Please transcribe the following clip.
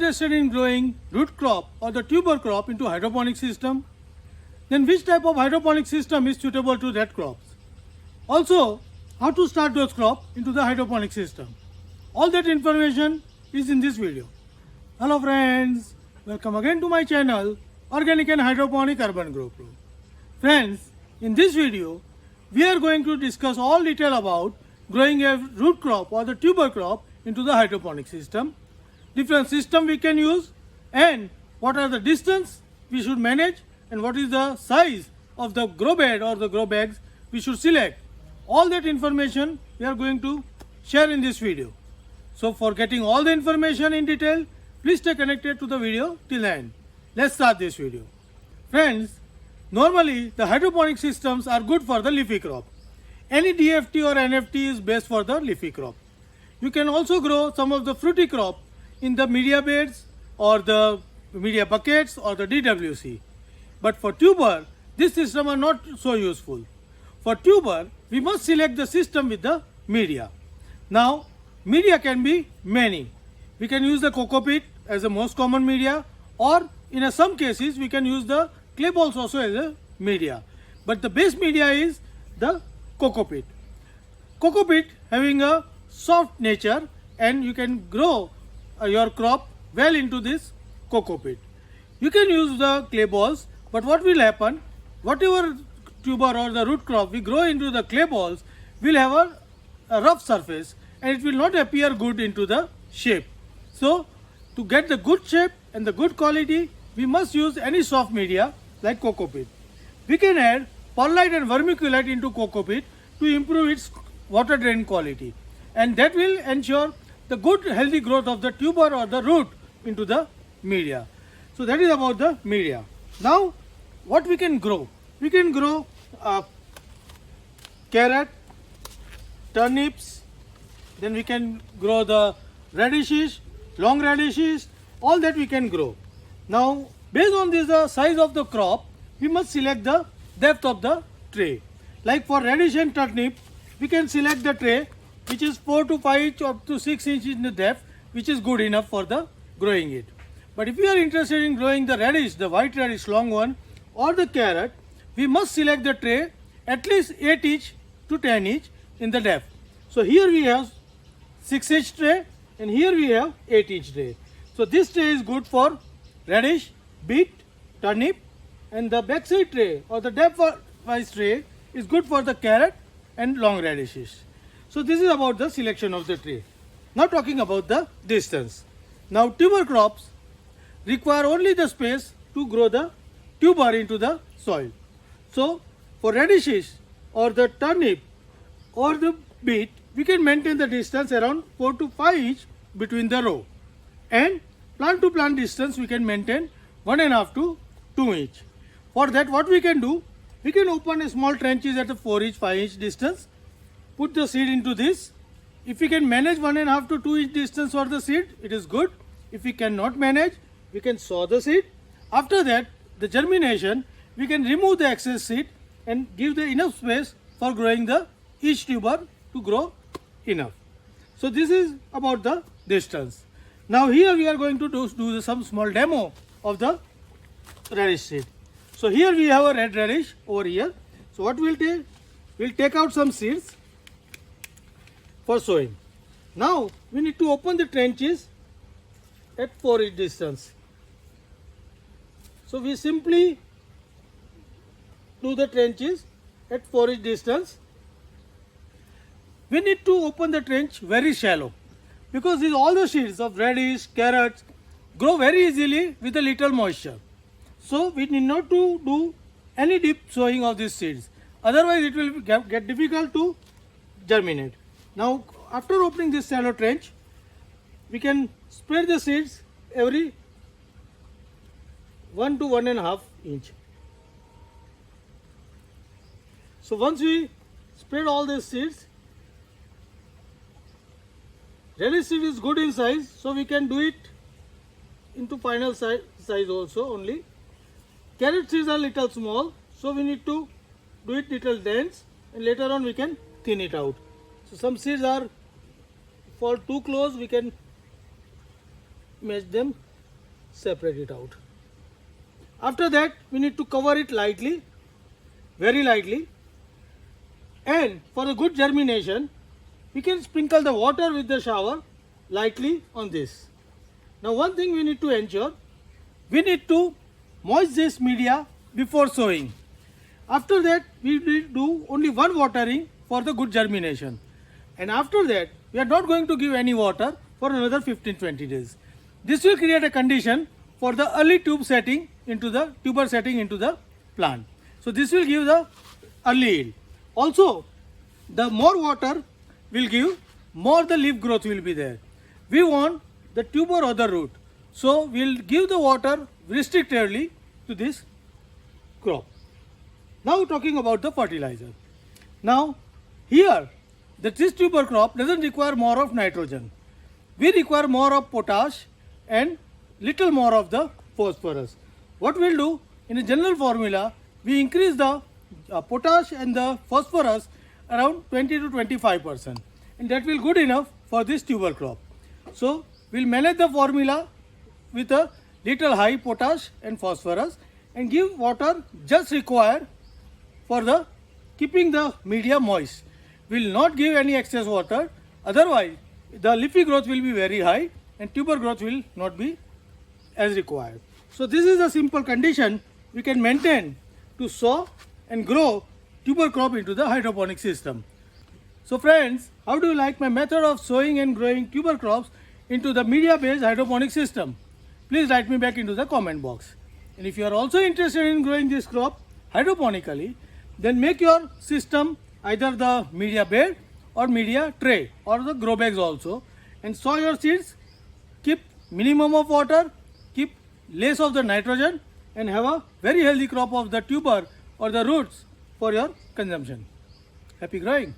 interested in growing root crop or the tuber crop into hydroponic system? Then which type of hydroponic system is suitable to that crops? Also, how to start those crops into the hydroponic system? All that information is in this video. Hello friends, welcome again to my channel Organic and Hydroponic Urban Grow Pro. Friends, in this video, we are going to discuss all detail about growing a root crop or the tuber crop into the hydroponic system, different system we can use, and what are the distance we should manage, and what is the size of the grow bed or the grow bags we should select. All that information we are going to share in this video. So for getting all the information in detail, please stay connected to the video till the end. Let's start this video. Friends, normally the hydroponic systems are good for the leafy crop. Any DFT or NFT is best for the leafy crop. You can also grow some of the fruity crop in the media beds or the media buckets or the DWC. But for tuber, this system are not so useful. For tuber, we must select the system with the media. Now, media can be many. We can use the coco peat as the most common media, or in some cases we can use the clay balls also as a media. But the best media is the coco peat. Coco peat having a soft nature, and you can grow your crop well into this coco peat. You can use the clay balls, but what will happen, whatever tuber or the root crop we grow into the clay balls will have a rough surface, and it will not appear good into the shape. So to get the good shape and the good quality, we must use any soft media like coco peat. We can add perlite and vermiculite into coco peat to improve its water drain quality, and that will ensure the good healthy growth of the tuber or the root into the media. So that is about the media. Now what we can grow? We can grow carrot, turnips, then we can grow the radishes, long radishes, all that we can grow. Now based on this the size of the crop, we must select the depth of the tray. Like for radish and turnip, we can select the tray which is 4 to 5 inch up to 6 inches in the depth, which is good enough for the growing it. But if you are interested in growing the radish, the white radish long one, or the carrot, we must select the tray at least 8 inch to 10 inch in the depth. So here we have 6 inch tray, and here we have 8 inch tray. So this tray is good for radish, beet, turnip, and the backside tray or the depth wise tray is good for the carrot and long radishes. So this is about the selection of the tray. Now talking about the distance. Now tuber crops require only the space to grow the tuber into the soil. So for radishes or the turnip or the beet, we can maintain the distance around 4 to 5 inch between the row, and plant to plant distance we can maintain 1.5 to 2 inch. For that, what we can do, we can open a small trenches at a 4 inch 5 inch distance, put the seed into this. If we can manage 1.5 to 2 inch distance for the seed, it is good. If we cannot manage, we can sow the seed. After that, the germination, we can remove the excess seed and give the enough space for growing the each tuber to grow enough. So this is about the distance. Now here we are going to do some small demo of the radish seed. So here we have a red radish over here. So what we'll take out some seeds for sowing. Now we need to open the trenches at 4 inch distance. So we simply do the trenches at 4 inch distance. We need to open the trench very shallow, because these all the seeds of radish, carrots grow very easily with a little moisture. So we need not to do any deep sowing of these seeds. Otherwise it will get difficult to germinate. Now after opening this shallow trench, we can spread the seeds every 1 to 1.5 inch. So once we spread all these seeds, radish seed is good in size, so we can do it into final size also only. Carrot seeds are little small, so we need to do it little dense, and later on we can thin it out. So some seeds are fall too close, we can match them separate it out. After that, we need to cover it lightly, very lightly. And for a good germination, we can sprinkle the water with the shower lightly on this. Now one thing we need to ensure, we need to moist this media before sowing. After that, we will do only one watering for the good germination. And after that, we are not going to give any water for another 15-20 days. This will create a condition for the early tuber setting into the plant. So this will give the early yield. Also, the more water will give, more the leaf growth will be there. We want the tuber or the root. So we'll give the water restrictively to this crop. Now talking about the fertilizer. Now here, this tuber crop doesn't require more of nitrogen. We require more of potash and little more of the phosphorus. What we'll do, in a general formula, we increase the potash and the phosphorus around 20 to 25%, and that will good enough for this tuber crop. So we'll manage the formula with a little high potash and phosphorus and give water just required for the keeping the media moist. Will not give any excess water, otherwise the leafy growth will be very high and tuber growth will not be as required. So this is a simple condition we can maintain to sow and grow tuber crop into the hydroponic system. So friends, how do you like my method of sowing and growing tuber crops into the media based hydroponic system? Please write me back into the comment box. And if you are also interested in growing this crop hydroponically, then make your system either the media bed or media tray or the grow bags also, and sow your seeds. Keep minimum of water, keep less of the nitrogen, and have a very healthy crop of the tuber or the roots for your consumption. Happy growing!